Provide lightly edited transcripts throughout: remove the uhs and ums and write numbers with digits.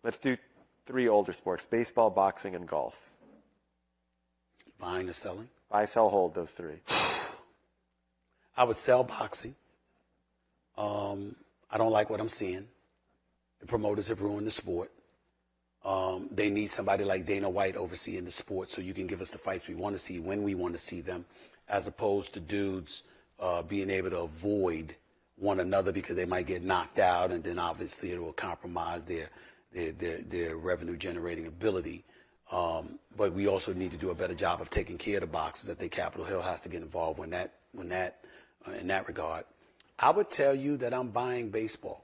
Let's do 3 older sports: baseball, boxing, and golf. Buying or selling? Buy, sell, hold, those 3. I would sell boxing. I don't like what I'm seeing. The promoters have ruined the sport. They need somebody like Dana White overseeing the sport so you can give us the fights we want to see when we want to see them, as opposed to dudes being able to avoid one another because they might get knocked out, and then obviously it will compromise their revenue generating ability. But we also need to do a better job of taking care of the boxers. I think Capitol Hill has to get involved in that regard. I would tell you that I'm buying baseball.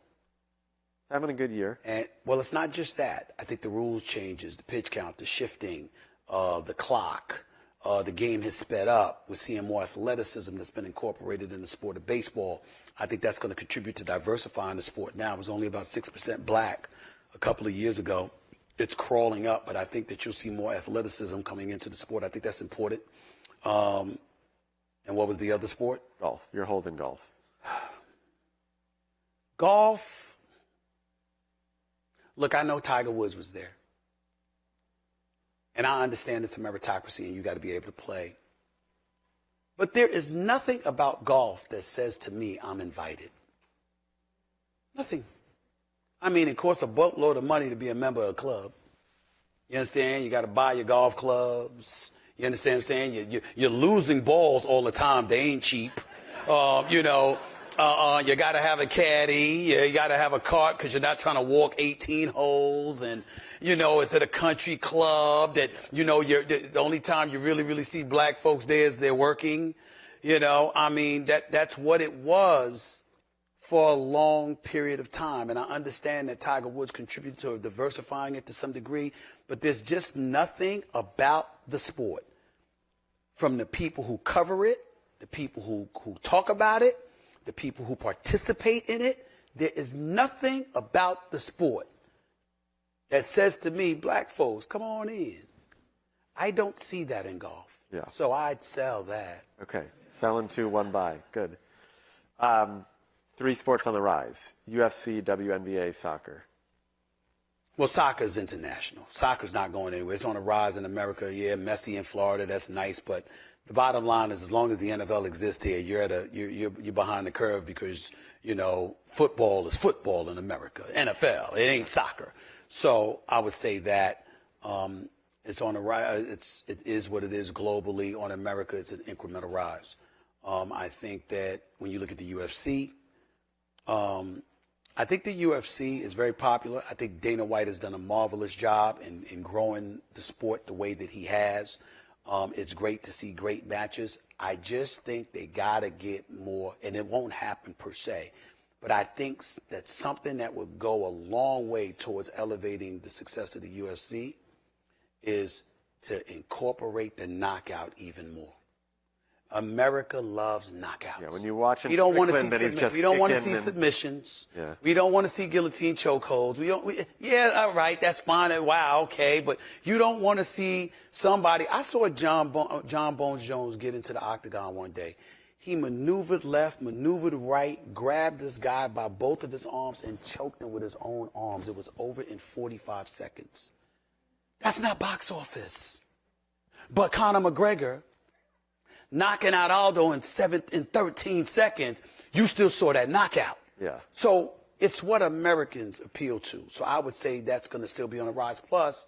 Having a good year. And well, it's not just that. I think the rules changes, the pitch count, the shifting, the clock, the game has sped up. We're seeing more athleticism that's been incorporated in the sport of baseball. I think that's going to contribute to diversifying the sport. Now, it was only about 6% black a couple of years ago. It's crawling up, but I think that you'll see more athleticism coming into the sport. I think that's important. And what was the other sport? Golf. You're holding golf. Golf. Look, I know Tiger Woods was there. And I understand it's a meritocracy and you got to be able to play. But there is nothing about golf that says to me I'm invited. Nothing. I mean, it costs a boatload of money to be a member of a club. You understand? You got to buy your golf clubs. You understand what I'm saying? You're losing balls all the time. They ain't cheap. You got to have a caddy. You got to have a cart because you're not trying to walk 18 holes. And, it's at a country club that, the only time you really see black folks there is they're working. That's what it was for a long period of time. And I understand that Tiger Woods contributed to diversifying it to some degree, but there's just nothing about the sport, from the people who cover it, the people who talk about it, the people who participate in it. There is nothing about the sport that says to me, black folks, come on in. I don't see that in golf. Yeah. So I'd sell that. Okay. Selling 2, 1 buy. Good. 3 sports on the rise: UFC, WNBA, soccer. Well, soccer's international. Soccer's not going anywhere. It's on the rise in America. Yeah, Messi in Florida, that's nice. But the bottom line is, as long as the NFL exists here, you're behind the curve because, football is football in America. NFL, it ain't soccer. So I would say that it's on the rise. It is what it is globally. On America, it's an incremental rise. I think that when you look at the UFC, I think the UFC is very popular. I think Dana White has done a marvelous job in growing the sport the way that he has. It's great to see great matches. I just think they got to get more, and it won't happen per se, but I think that something that would go a long way towards elevating the success of the UFC is to incorporate the knockout even more. America loves knockouts. Yeah, when you watch him, we don't want to see submissions. Yeah. We don't want to see guillotine chokeholds. All right, that's fine. Wow, okay, but you don't want to see somebody. I saw John Bones Jones get into the octagon one day. He maneuvered left, maneuvered right, grabbed this guy by both of his arms and choked him with his own arms. It was over in 45 seconds. That's not box office. But Conor McGregor knocking out Aldo in 13 seconds, you still saw that knockout. Yeah. So it's what Americans appeal to. So I would say that's going to still be on the rise. Plus,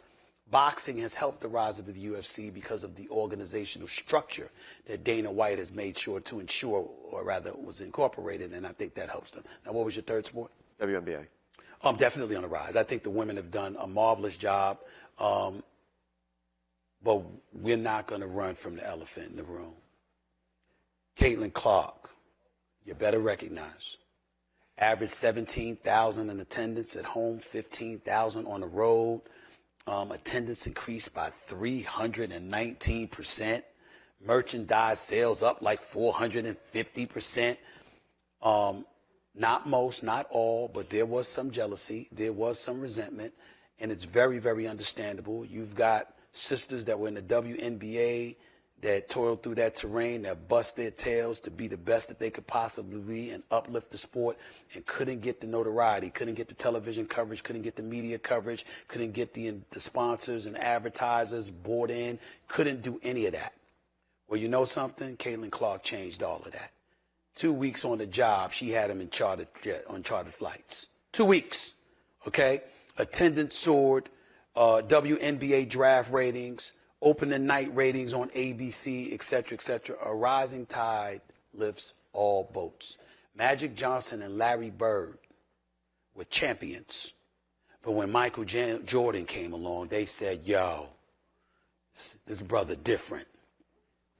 boxing has helped the rise of the UFC because of the organizational structure that Dana White has made sure to ensure, or rather was incorporated, and I think that helps them. Now, what was your third sport? WNBA. Definitely on the rise. I think the women have done a marvelous job, but we're not going to run from the elephant in the room. Caitlin Clark, you better recognize. Average 17,000 in attendance at home, 15,000 on the road. Attendance increased by 319%. Merchandise sales up like 450%. Not most, not all, but there was some jealousy. There was some resentment, and it's very, very understandable. You've got sisters that were in the WNBA that toiled through that terrain, that bust their tails to be the best that they could possibly be and uplift the sport, and couldn't get the notoriety, couldn't get the television coverage, couldn't get the media coverage, couldn't get the sponsors and advertisers bought in, couldn't do any of that. Well, you know something? Caitlin Clark changed all of that. 2 weeks on the job, she had him on chartered flights. 2 weeks, okay? Attendance soared, WNBA draft ratings, opening night ratings on ABC, et cetera, a rising tide lifts all boats. Magic Johnson and Larry Bird were champions. But when Michael Jordan came along, they said, yo, this brother different.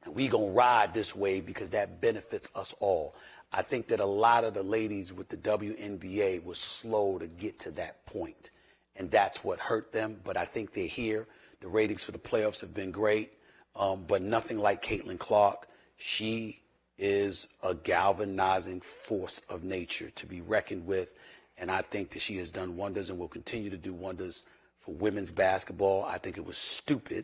And we gonna ride this wave because that benefits us all. I think that a lot of the ladies with the WNBA were slow to get to that point. And that's what hurt them. But I think they're here. The ratings for the playoffs have been great, but nothing like Caitlin Clark. She is a galvanizing force of nature to be reckoned with, and I think that she has done wonders and will continue to do wonders for women's basketball. I think it was stupid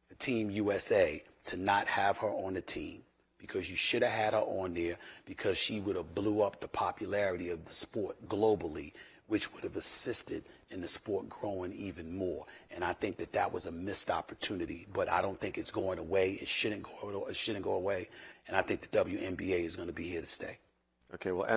for Team USA to not have her on the team, because you should have had her on there, because she would have blew up the popularity of the sport globally, which would have assisted in the sport growing even more. And I think that that was a missed opportunity, but I don't think it's going away. It shouldn't go away. And I think the WNBA is going to be here to stay. Okay, well,